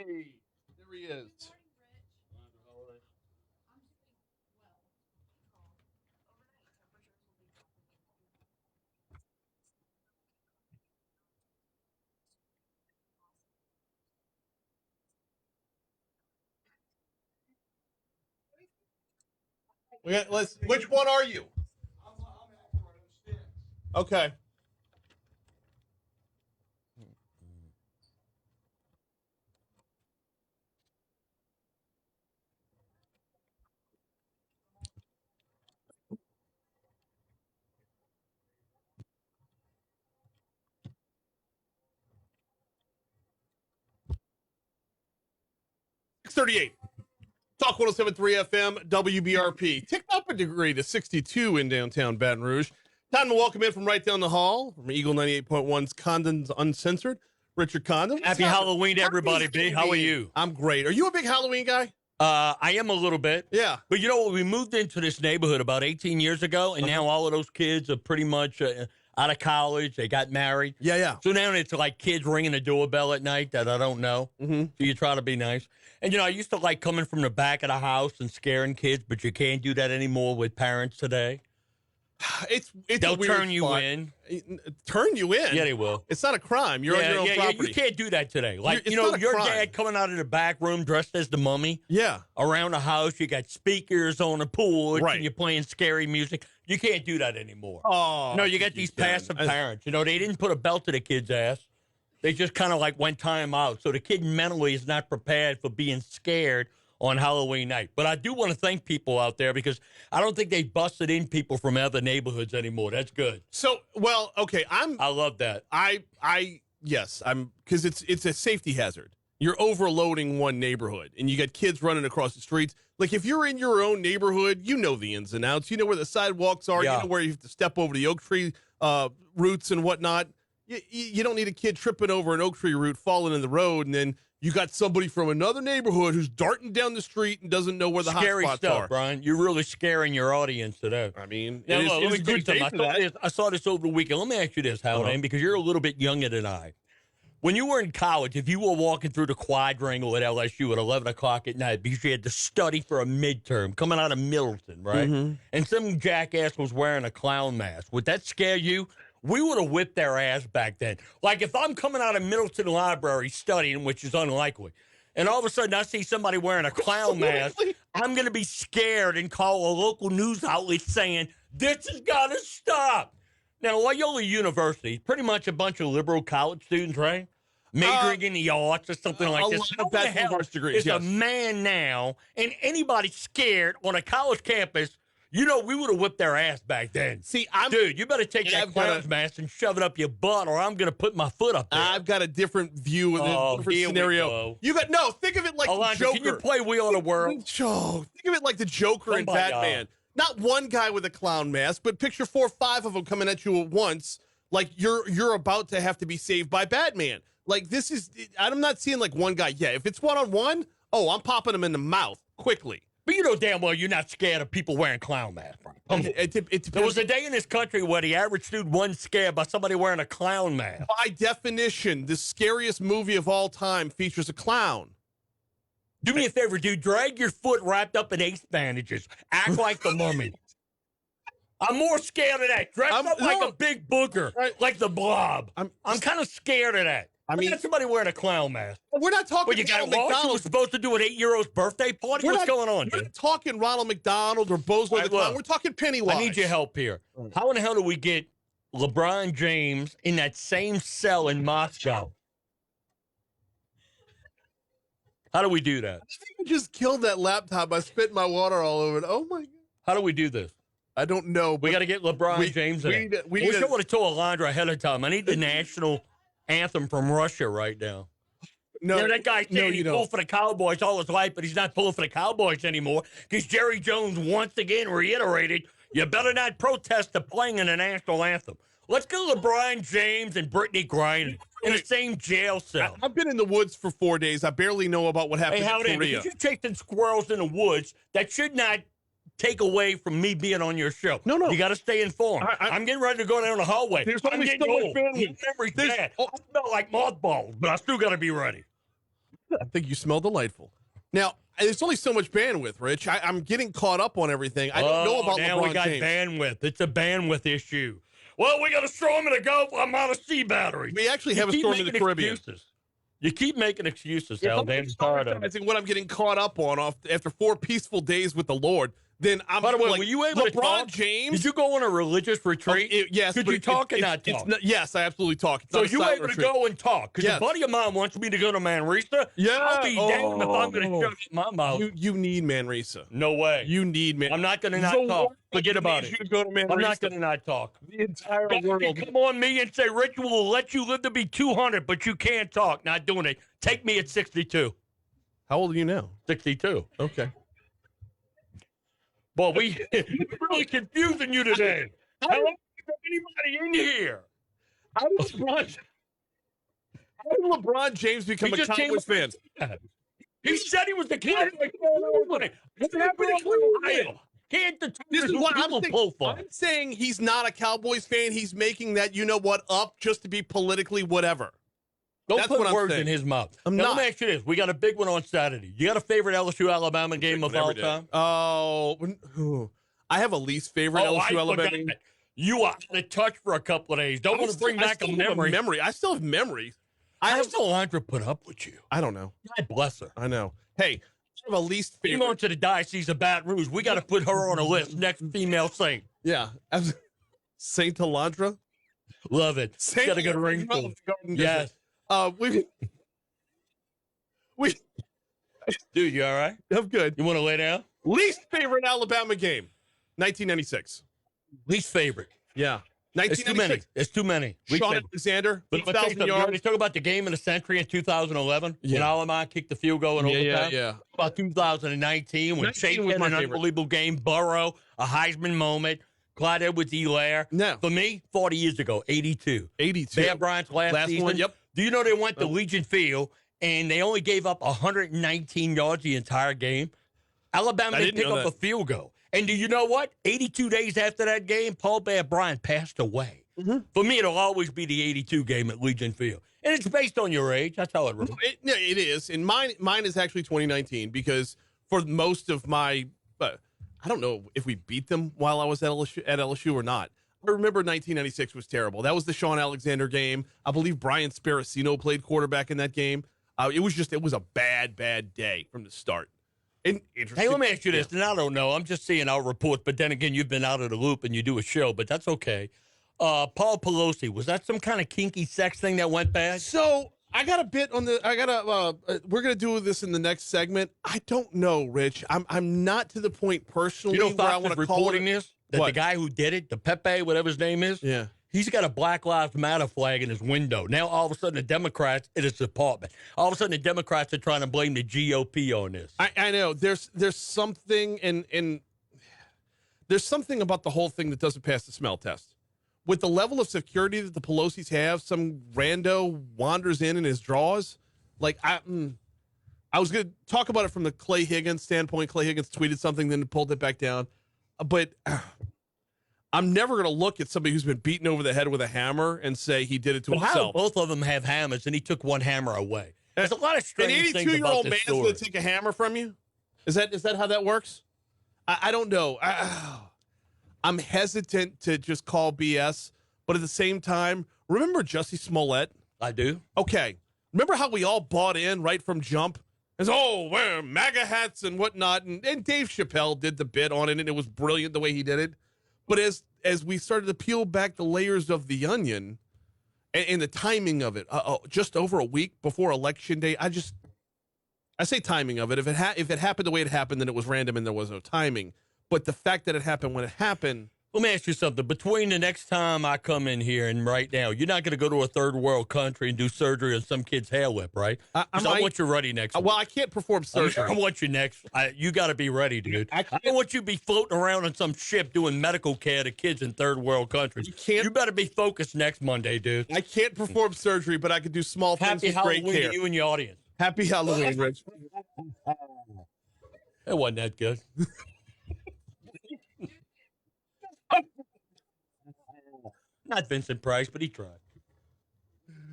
Hey, there he is. Let's. Which one are you? Okay. 638. Talk 1073 FM, WBRP. Ticked up a degree to 62 in downtown Baton Rouge. Time to welcome in from right down the hall from Eagle 98.1's Condon's Uncensored, Richard Condon. Happy Halloween to everybody, B. How are you? I'm great. Are you a big Halloween guy? I am a little bit. Yeah. But you know what? We moved into this neighborhood about 18 years ago, and now all of those kids are pretty much out of college. They got married. Yeah. So now it's like kids ringing the doorbell at night that I don't know. Mm-hmm. So you try to be nice. And, you know, I used to like coming from the back of the house and scaring kids, but you can't do that anymore with parents today. It's They'll a weird turn you spot. in. Turn you in? Yeah, they will. It's not a crime. You're on your own property. You can't do that today. Like, It's you know, not a your crime. dad coming out of the back room dressed as the mummy. Yeah. Around the house, you got speakers on the porch, Right. and you're playing scary music. You can't do that anymore. Oh. No, you got these passive parents. You know, they didn't put a belt to the kid's ass. They just kind of like went time out. So the kid mentally is not prepared for being scared on Halloween night. But I do want to thank people out there because I don't think they busted in people from other neighborhoods anymore. That's good. So, well, okay, I love that. Yes, because it's a safety hazard. You're overloading one neighborhood, and you got kids running across the streets. Like, if you're in your own neighborhood, you know the ins and outs. You know where the sidewalks are. Yeah. You know where you have to step over the oak tree roots and whatnot. You don't need a kid tripping over an oak tree root, falling in the road, and then you got somebody from another neighborhood who's darting down the street and doesn't know where the hot Scary spots stuff, are. Brian. You're really scaring your audience today. I mean, Now, it is, look, it let is me a tell you good day something. for that. I saw this over the weekend. Let me ask you this, Haldane, because you're a little bit younger than I. When you were in college, if you were walking through the quadrangle at LSU at 11 o'clock at night because you had to study for a midterm coming out of Middleton, right? Mm-hmm. And some jackass was wearing a clown mask, would that scare you? We would have whipped their ass back then. Like if I'm coming out of Middleton Library studying, which is unlikely, and all of a sudden I see somebody wearing a clown mask, I'm going to be scared and call a local news outlet saying, this has got to stop. Now, Loyola University, pretty much a bunch of liberal college students, right? Majoring in the arts or something like this. A lot of bachelor's arts degrees, It's yes. a man now, and anybody scared on a college campus, you know, we would have whipped their ass back then. See, Dude, you better take that I've got clown's mask and shove it up your butt, or I'm going to put my foot up there. I've got a different view of Oh, the different here we scenario. go. You got think of it like the Alonzo, Joker. can you play Wheel of the World? Think of it like the Joker and Somebody, Batman. Not one guy with a clown mask, but picture 4 or 5 of them coming at you at once. Like you're about to have to be saved by Batman. Like this is, I'm not seeing like one guy. Yeah, if it's 1-on-1, I'm popping him in the mouth quickly. But you know damn well you're not scared of people wearing clown masks. Come on. It depends. There was a day in this country where the average dude wasn't scared by somebody wearing a clown mask. By definition, the scariest movie of all time features a clown. Do me a favor, dude. Drag your foot wrapped up in ace bandages. Act like the mummy. I'm more scared of that. Dress up like a big booger, Right. like the blob. I'm kind of scared of that. I mean- Look at somebody wearing a clown mask. We're not talking Well, you got Ronald lost? You were McDonald. supposed to do an 8-year-old's birthday party? What's going on, We're dude? not talking Ronald McDonald or Bozo the Clown. look, We're talking Pennywise. I need your help here. How in the hell do we get LeBron James in that same cell in Moscow? How do we do that? I think I just killed that laptop by spitting my water all over it. Oh, my God. How do we do this? I don't know. We got to get LeBron James in. we We need should have told Alondra ahead of time. I need the national anthem from Russia right now. No, You know, that guy said he you pulled don't. for the Cowboys all his life, but he's not pulling for the Cowboys anymore because Jerry Jones once again reiterated, you better not protest the playing in the national anthem. Let's get LeBron James and Brittney Griner in the same jail cell. I've been in the woods for 4 days. I barely know about what happened Hey, in Haldane, Korea. if you're chasing squirrels in the woods, that should not take away from me being on your show. No. You got to stay informed. I'm getting ready to go down the hallway. There's I'm only getting so much old. bandwidth. My memory's bad. I smell like mothballs, but I still got to be ready. I think you smell delightful. Now, there's only so much bandwidth, Rich. I'm getting caught up on everything. I don't know about now LeBron we got James. bandwidth. It's a bandwidth issue. Well, we got to throw him in a go. I'm out of C batteries. We actually have a storm in the Caribbean. Excuses. You keep making excuses, Haldane. I think what I'm getting caught up on after 4 peaceful days with the Lord. Then I'm By the way, like, were you able LeBron to talk? James? Did you go on a religious retreat? Yes. Could you talk or not talk? Yes, I absolutely talk. It's So not a you silent able to retreat. go and talk? Because Yes. a buddy of mine wants me to go to Manresa. Yeah. I'll be damned if I'm going to shut my mouth. You need Manresa. No way. You need I'm not going to not talk. Forget about You it. to go to Manresa. I'm not going to not talk. The entire Don't world. you come on me and say, Rich will let you live to be 200, but you can't talk. Not doing it. Take me at 62. How old are you now? 62. Okay. Boy, we're really confusing you today. Hello? Anybody in here? How did LeBron James become He a just came Cowboys fan? He said he was the Cowboys fan. What happened to Ohio? Can't the This is what I'm pull for? I'm saying he's not a Cowboys fan. He's making that, you know what, up just to be politically whatever. Don't That's put what I'm words saying. in his mouth. I'm Now, not. let me ask you this. We got a big one on Saturday. You got a favorite LSU-Alabama game of all time? Oh, I have a least favorite LSU Alabama game. You are out of touch for a couple of days. Don't want to bring back a memory. I still have memories. How does Alondra put up with you? I don't know. God bless her. I know. Hey, I have a least Came favorite. on to the Diocese of Baton Rouge. We got to put her on a list. Next female saint. Yeah. Saint Alondra. Love it. Saint Got a good ring to it. Yes. Dude, you all right? I'm good. You want to lay down? Least favorite Alabama game, 1996. Least favorite. Yeah. It's too many. It's too many. Sean Alexander, But 8,000 yards. you talk about the game of the century in 2011 when Alabama kicked the field goal in overtime. Yeah. About 2019 when 19 Chase was had my an favorite. unbelievable game. Burrow, a Heisman moment. Clyde Edwards-Helaire. No. For me, 40 years ago, 82. 82. Bear Bryant's last season. one, yep. Do you know they went to Legion Field and they only gave up 119 yards the entire game? Alabama didn't pick up a field goal. And do you know what? 82 days after that game, Paul Bear Bryant passed away. Mm-hmm. For me, it'll always be the 82 game at Legion Field. And it's based on your age. That's how it rolls. It is. And mine is actually 2019 because for most of my, I don't know if we beat them while I was at LSU or not. I remember 1996 was terrible. That was the Sean Alexander game. I believe Brian Sparacino played quarterback in that game. It was a bad day from the start. And interesting. Hey, let me ask you this, and I don't know. I'm just seeing our reports, but then again, you've been out of the loop and you do a show, but that's okay. Paul Pelosi, was that some kind of kinky sex thing that went bad? So I got a bit on we're going to do this in the next segment. I don't know, Rich. I'm not to the point personally You know, where I Fox want is to call reporting it. this, that the guy who did it, the Pepe, whatever his name is, Yeah. he's got a Black Lives Matter flag in his window. Now, all of a sudden, the Democrats in his apartment. All of a sudden, the Democrats are trying to blame the GOP on this. I know. There's something and there's something about the whole thing that doesn't pass the smell test. With the level of security that the Pelosi's have, some rando wanders in his drawers. Like I was going to talk about it from the Clay Higgins standpoint. Clay Higgins tweeted something, then pulled it back down. But I'm never going to look at somebody who's been beaten over the head with a hammer and say he did it to himself. Both of them have hammers, and he took one hammer away. There's a lot of strange An things 82-year-old about this man's story. going to take a hammer from you? Is that how that works? I don't know. I'm hesitant to just call BS, but at the same time, remember Jussie Smollett? I do. Okay. Remember how we all bought in right from jump? As wear MAGA hats and whatnot, and Dave Chappelle did the bit on it, and it was brilliant the way he did it. But as we started to peel back the layers of the onion and the timing of it, just over a week before Election Day, I say timing of it. If it happened the way it happened, then it was random and there was no timing. But the fact that it happened when it happened. Let me ask you something. Between the next time I come in here and right now, you're not going to go to a third world country and do surgery on some kid's hair lip, right? I want you ready next week. Well, I can't perform surgery. I want you next. You got to be ready, dude. I don't want you to be floating around on some ship doing medical care to kids in third world countries. You better be focused next Monday, dude. I can't perform surgery, but I can do small things with great care. Happy Halloween to you and your audience. Happy Halloween, Rich. It wasn't that good. Not Vincent Price, but he tried.